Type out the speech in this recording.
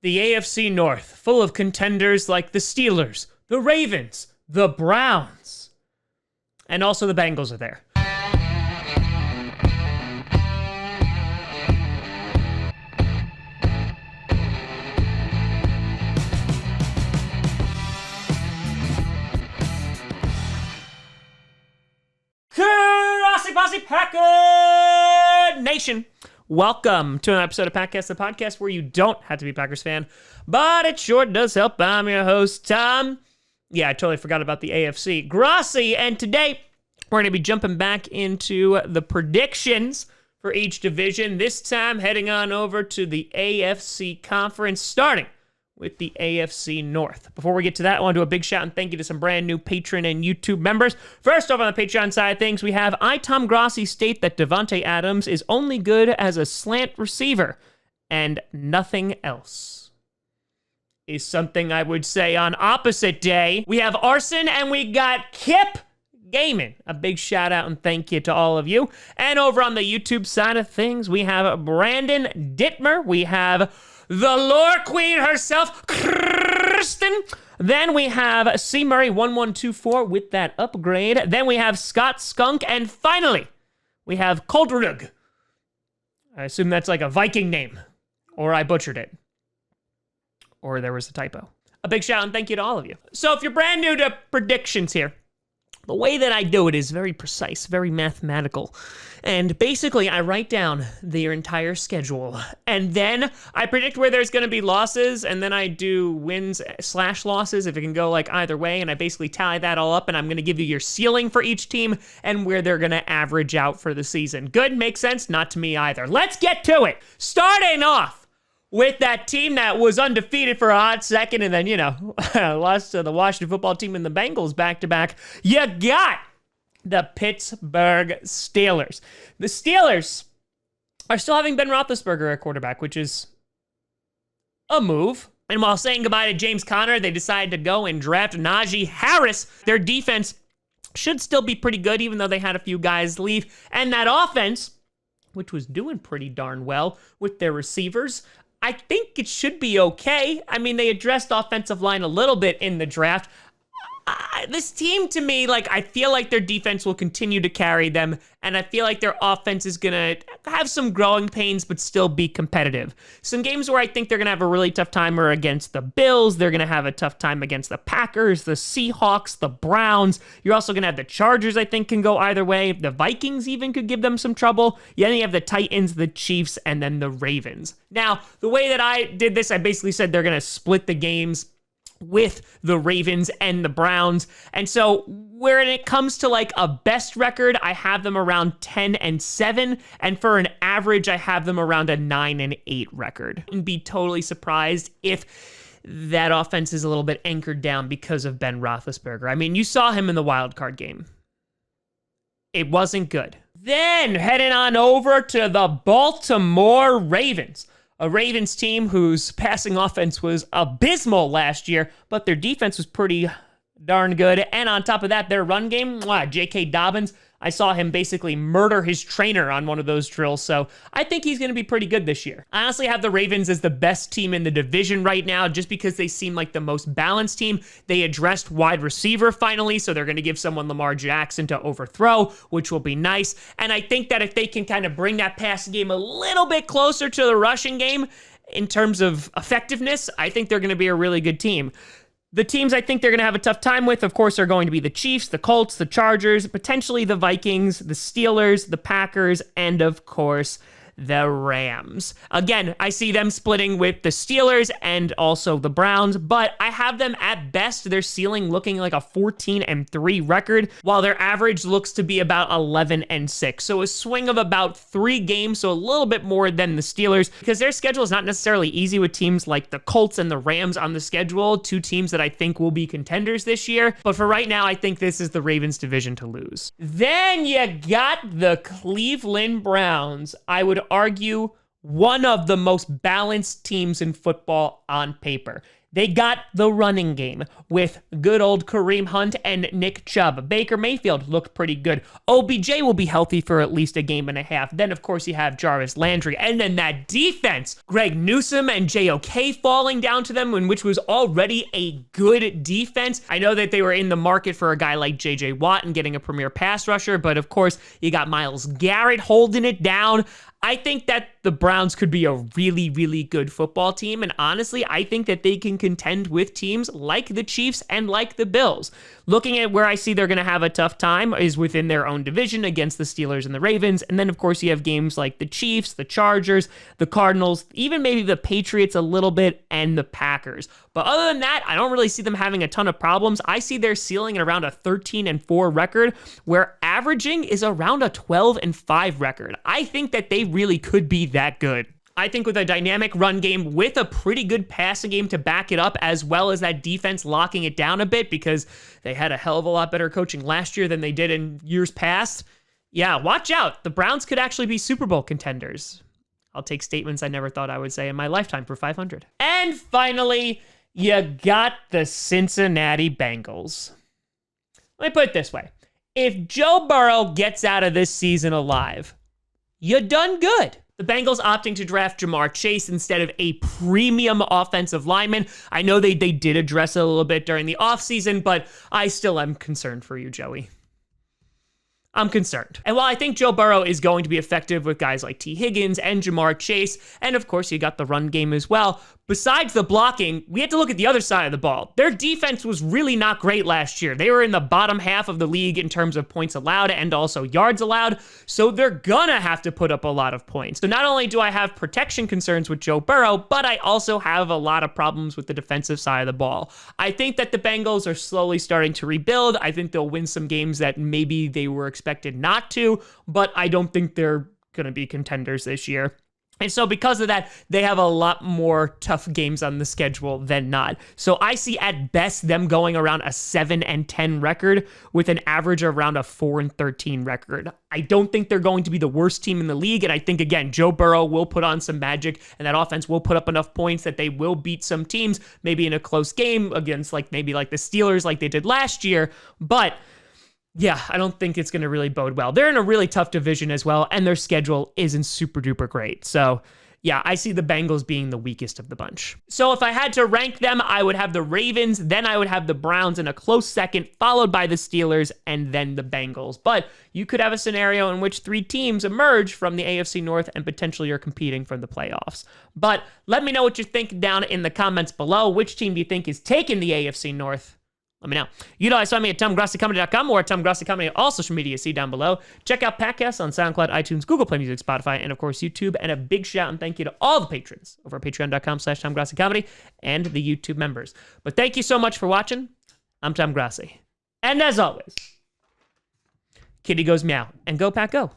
The AFC North, full of contenders like the Steelers, the Ravens, the Browns, and also the Bengals are there. Grossi Packer Nation. Welcome to an episode of Packcast, the podcast where you don't have to be a Packers fan, but it sure does help. I'm your host, Tom. Yeah, I totally forgot about the AFC. Grossi, and today we're going to be jumping back into the predictions for each division, this time heading on over to the AFC conference, starting with the AFC North. Before we get to that, I want to do a big shout and thank you to some brand new Patreon and YouTube members. First off, on the Patreon side of things, we have Tom Grossi state that Davante Adams is only good as a slant receiver and nothing else. Is something I would say on opposite day. We have Arson and we got Kip Gaming. A big shout out and thank you to all of you. And over on the YouTube side of things, we have Brandon Dittmer. We have the lore queen herself, Kristen. Then we have C. Murray 1124 with that upgrade. Then we have Scott Skunk. And finally, we have Koldrug. I assume that's like a Viking name. Or I butchered it. Or there was a typo. A big shout and thank you to all of you. So if you're brand new to predictions here, the way that I do it is very precise, very mathematical. And basically, I write down their entire schedule. And then I predict where there's going to be losses. And then I do wins/losses if it can go like either way. And I basically tally that all up. And I'm going to give you your ceiling for each team and where they're going to average out for the season. Good? Makes sense? Not to me either. Let's get to it. Starting off with that team that was undefeated for a hot second and then, lost to the Washington football team and the Bengals back-to-back. You got the Pittsburgh Steelers. The Steelers are still having Ben Roethlisberger at quarterback, which is a move. And while saying goodbye to James Conner, they decided to go and draft Najee Harris. Their defense should still be pretty good, even though they had a few guys leave. And that offense, which was doing pretty darn well with their receivers, I think it should be okay. I mean, they addressed offensive line a little bit in the draft. This team, to me, I feel like their defense will continue to carry them, and I feel like their offense is going to have some growing pains, but still be competitive. Some games where I think they're going to have a really tough time are against the Bills. They're going to have a tough time against the Packers, the Seahawks, the Browns. You're also going to have the Chargers, I think, can go either way. The Vikings even could give them some trouble. Then you have the Titans, the Chiefs, and then the Ravens. Now, the way that I did this, I basically said they're going to split the games with the Ravens and the Browns. And so when it comes to a best record, I have them around 10-7. And for an average, I have them around a 9-8 record. And be totally surprised if that offense is a little bit anchored down because of Ben Roethlisberger. I mean, you saw him in the wild card game. It wasn't good. Then heading on over to the Baltimore Ravens. A Ravens team whose passing offense was abysmal last year, but their defense was pretty darn good. And on top of that, their run game, J.K. Dobbins, I saw him basically murder his trainer on one of those drills, so I think he's going to be pretty good this year. I honestly have the Ravens as the best team in the division right now, just because they seem like the most balanced team. They addressed wide receiver finally, so they're going to give someone Lamar Jackson to overthrow, which will be nice. And I think that if they can kind of bring that passing game a little bit closer to the rushing game in terms of effectiveness, I think they're going to be a really good team. The teams I think they're going to have a tough time with, of course, are going to be the Chiefs, the Colts, the Chargers, potentially the Vikings, the Steelers, the Packers, and of course, the Rams. Again, I see them splitting with the Steelers and also the Browns, but I have them at best, their ceiling looking like a 14-3 record, while their average looks to be about 11-6. So a swing of about 3 games, so a little bit more than the Steelers, because their schedule is not necessarily easy with teams like the Colts and the Rams on the schedule, 2 teams that I think will be contenders this year. But for right now, I think this is the Ravens division to lose. Then you got the Cleveland Browns. I would argue one of the most balanced teams in football on paper. They got the running game with good old Kareem Hunt and Nick Chubb. Baker Mayfield looked pretty good. OBJ will be healthy for at least a game and a half. Then, of course, you have Jarvis Landry. And then that defense, Greg Newsome and JOK falling down to them, which was already a good defense. I know that they were in the market for a guy like J.J. Watt and getting a premier pass rusher, but of course, you got Myles Garrett holding it down. I think that the Browns could be a really, really good football team. And honestly, I think that they can contend with teams like the Chiefs and like the Bills. Looking at where I see they're going to have a tough time is within their own division against the Steelers and the Ravens. And then, of course, you have games like the Chiefs, the Chargers, the Cardinals, even maybe the Patriots a little bit, and the Packers. But other than that, I don't really see them having a ton of problems. I see their ceiling at around a 13-4 record, where averaging is around a 12-5 record. I think that they really could be that good. I think with a dynamic run game with a pretty good passing game to back it up, as well as that defense locking it down a bit because they had a hell of a lot better coaching last year than they did in years past. Yeah, watch out. The Browns could actually be Super Bowl contenders. I'll take statements I never thought I would say in my lifetime for 500. And finally, you got the Cincinnati Bengals. Let me put it this way. If Joe Burrow gets out of this season alive, you done good. The Bengals opting to draft Jamar Chase instead of a premium offensive lineman. I know they did address it a little bit during the offseason, but I still am concerned for you, Joey. I'm concerned. And while I think Joe Burrow is going to be effective with guys like T. Higgins and Jamar Chase, and of course you got the run game as well, besides the blocking, we had to look at the other side of the ball. Their defense was really not great last year. They were in the bottom half of the league in terms of points allowed and also yards allowed, so they're gonna have to put up a lot of points. So not only do I have protection concerns with Joe Burrow, but I also have a lot of problems with the defensive side of the ball. I think that the Bengals are slowly starting to rebuild. I think they'll win some games that maybe they were expected not to, but I don't think they're gonna be contenders this year. And so because of that, they have a lot more tough games on the schedule than not. So I see at best them going around a 7-10 record with an average around a 4-13 record. I don't think they're going to be the worst team in the league. And I think, again, Joe Burrow will put on some magic and that offense will put up enough points that they will beat some teams, maybe in a close game against maybe the Steelers like they did last year. But yeah, I don't think it's going to really bode well. They're in a really tough division as well, and their schedule isn't super duper great. So yeah, I see the Bengals being the weakest of the bunch. So if I had to rank them, I would have the Ravens, then I would have the Browns in a close second, followed by the Steelers, and then the Bengals. But you could have a scenario in which 3 teams emerge from the AFC North and potentially are competing for the playoffs. But let me know what you think down in the comments below. Which team do you think is taking the AFC North? Let me know. You know, I saw me at TomGrossiComedy.com or at TomGrossiComedy, all social media, see down below. Check out podcasts on SoundCloud, iTunes, Google Play Music, Spotify, and of course, YouTube. And a big shout and thank you to all the patrons over at patreon.com/TomGrossiComedy and the YouTube members. But thank you so much for watching. I'm Tom Grossi. And as always, kitty goes meow and go Pack Go.